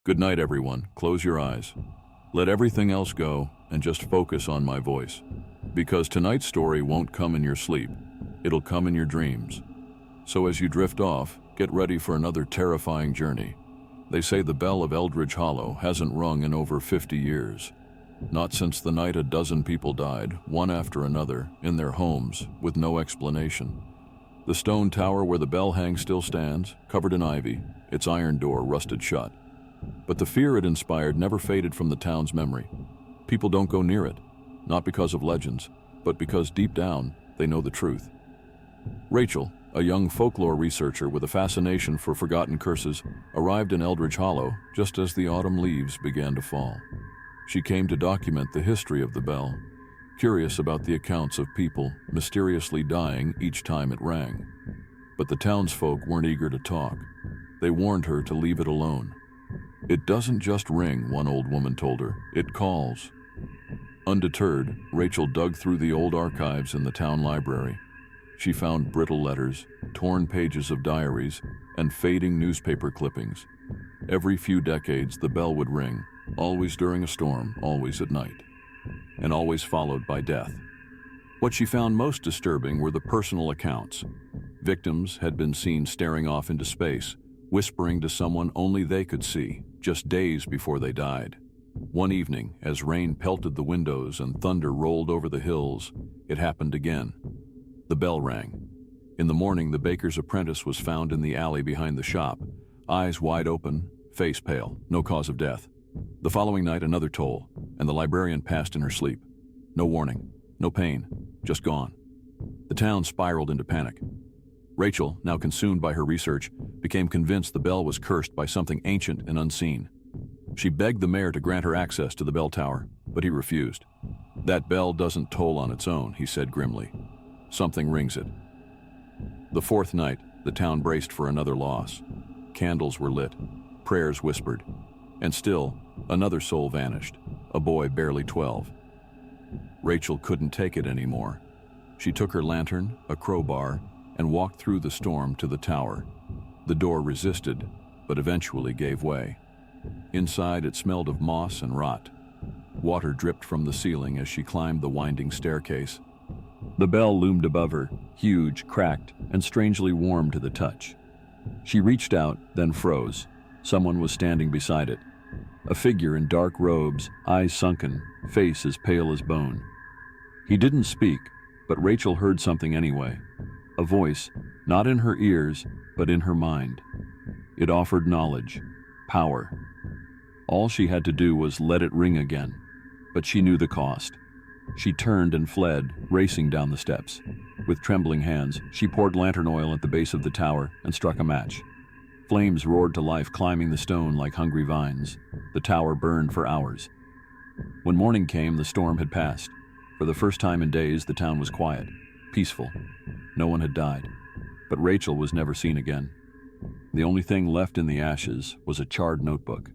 Good night, everyone. Close your eyes. Let everything else go and just focus on my voice. Because tonight's story won't come in your sleep. It'll come in your dreams. So as you drift off, get ready for another terrifying journey. They say the bell of Eldridge Hollow hasn't rung in over 50 years. Not since the night a dozen people died, one after another, in their homes, with no explanation. The stone tower where the bell hangs still stands, covered in ivy, its iron door rusted shut. But the fear it inspired never faded from the town's memory. People don't go near it, not because of legends, but because deep down, they know the truth. Rachel, a young folklore researcher with a fascination for forgotten curses, arrived in Eldridge Hollow just as the autumn leaves began to fall. She came to document the history of the bell, curious about the accounts of people mysteriously dying each time it rang. But the townsfolk weren't eager to talk. They warned her to leave it alone. "It doesn't just ring," one old woman told her. "It calls." Undeterred, Rachel dug through the old archives in the town library. She found brittle letters, torn pages of diaries, and fading newspaper clippings. Every few decades, the bell would ring, always during a storm, always at night, and always followed by death. What she found most disturbing were the personal accounts. Victims had been seen staring off into space, whispering to someone only they could see, just days before they died. One evening, as rain pelted the windows and thunder rolled over the hills, it happened again. The bell rang. In the morning, the baker's apprentice was found in the alley behind the shop, eyes wide open, face pale, no cause of death. The following night, another toll, and the librarian passed in her sleep. No warning, no pain, just gone. The town spiraled into panic. Rachel, now consumed by her research, became convinced the bell was cursed by something ancient and unseen. She begged the mayor to grant her access to the bell tower, but he refused. "That bell doesn't toll on its own," he said grimly. "Something rings it." The fourth night, the town braced for another loss. Candles were lit, prayers whispered, and still, another soul vanished, a boy barely 12. Rachel couldn't take it anymore. She took her lantern, a crowbar, and walked through the storm to the tower. The door resisted, but eventually gave way. Inside, it smelled of moss and rot. Water dripped from the ceiling as she climbed the winding staircase. The bell loomed above her, huge, cracked, and strangely warm to the touch. She reached out, then froze. Someone was standing beside it. A figure in dark robes, eyes sunken, face as pale as bone. He didn't speak, but Rachel heard something anyway. A voice, not in her ears, but in her mind. It offered knowledge, power. All she had to do was let it ring again, but she knew the cost. She turned and fled, racing down the steps. With trembling hands, she poured lantern oil at the base of the tower and struck a match. Flames roared to life, climbing the stone like hungry vines. The tower burned for hours. When morning came, the storm had passed. For the first time in days, the town was quiet, peaceful. No one had died, but Rachel was never seen again. The only thing left in the ashes was a charred notebook.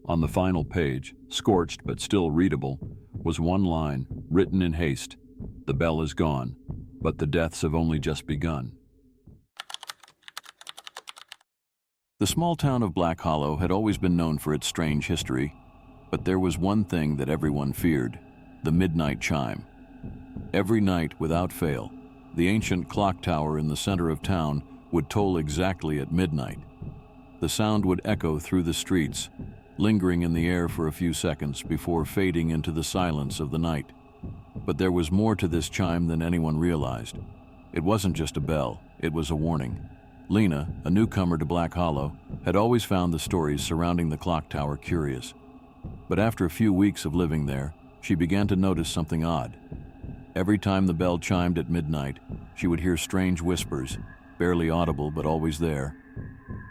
On the final page, scorched but still readable, was one line, written in haste: "The bell is gone, but the deaths have only just begun." The small town of Black Hollow had always been known for its strange history, but there was one thing that everyone feared: the midnight chime. Every night, without fail, the ancient clock tower in the center of town would toll exactly at midnight. The sound would echo through the streets, lingering in the air for a few seconds before fading into the silence of the night. But there was more to this chime than anyone realized. It wasn't just a bell, it was a warning. Lena, a newcomer to Black Hollow, had always found the stories surrounding the clock tower curious. But after a few weeks of living there, she began to notice something odd. Every time the bell chimed at midnight, she would hear strange whispers, barely audible but always there.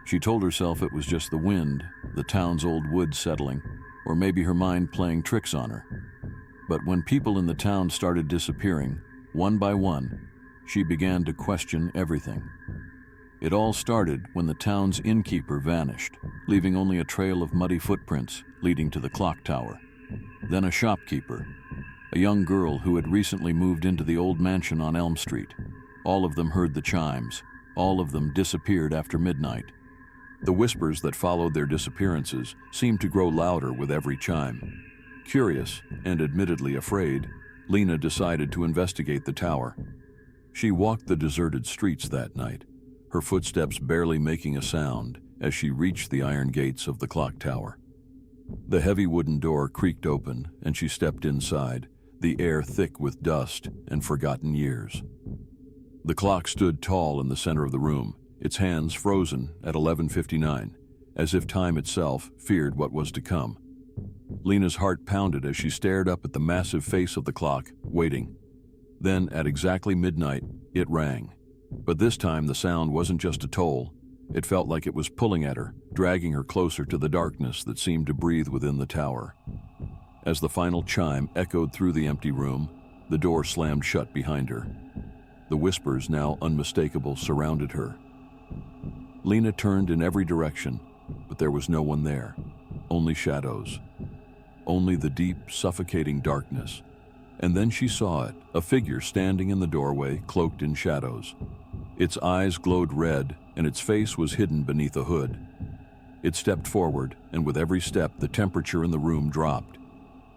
She told herself it was just the wind, the town's old wood settling, or maybe her mind playing tricks on her. But when people in the town started disappearing, one by one, she began to question everything. It all started when the town's innkeeper vanished, leaving only a trail of muddy footprints leading to the clock tower. Then a shopkeeper, a young girl who had recently moved into the old mansion on Elm Street. All of them heard the chimes. All of them disappeared after midnight. The whispers that followed their disappearances seemed to grow louder with every chime. Curious, and admittedly afraid, Lena decided to investigate the tower. She walked the deserted streets that night, her footsteps barely making a sound as she reached the iron gates of the clock tower. The heavy wooden door creaked open, and she stepped inside, the air thick with dust and forgotten years. The clock stood tall in the center of the room, its hands frozen at 11:59, as if time itself feared what was to come. Lena's heart pounded as she stared up at the massive face of the clock, waiting. Then, at exactly midnight, it rang. But this time the sound wasn't just a toll. It felt like it was pulling at her, dragging her closer to the darkness that seemed to breathe within the tower. As the final chime echoed through the empty room, the door slammed shut behind her. The whispers, now unmistakable, surrounded her. Lena turned in every direction, but there was no one there. Only shadows. Only the deep, suffocating darkness. And then she saw it, a figure standing in the doorway, cloaked in shadows. Its eyes glowed red, and its face was hidden beneath a hood. It stepped forward, and with every step, the temperature in the room dropped.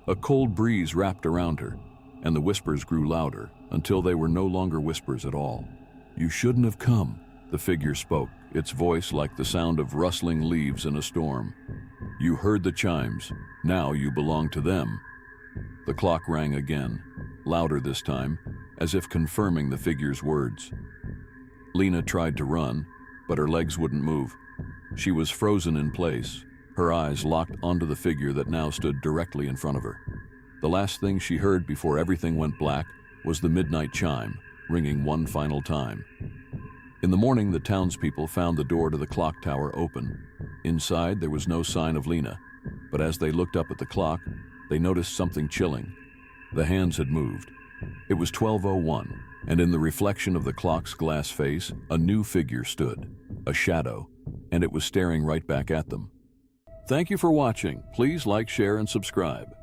A cold breeze wrapped around her, and the whispers grew louder, until they were no longer whispers at all. "You shouldn't have come," the figure spoke, its voice like the sound of rustling leaves in a storm. "You heard the chimes. Now you belong to them." The clock rang again, louder this time, as if confirming the figure's words. Lena tried to run, but her legs wouldn't move. She was frozen in place, her eyes locked onto the figure that now stood directly in front of her. The last thing she heard before everything went black was the midnight chime, ringing one final time. In the morning, the townspeople found the door to the clock tower open. Inside, there was no sign of Lena, but as they looked up at the clock, they noticed something chilling. The hands had moved. It was 12:01, and in the reflection of the clock's glass face, a new figure stood, a shadow, and it was staring right back at them. Thank you for watching. Please like, share, and subscribe.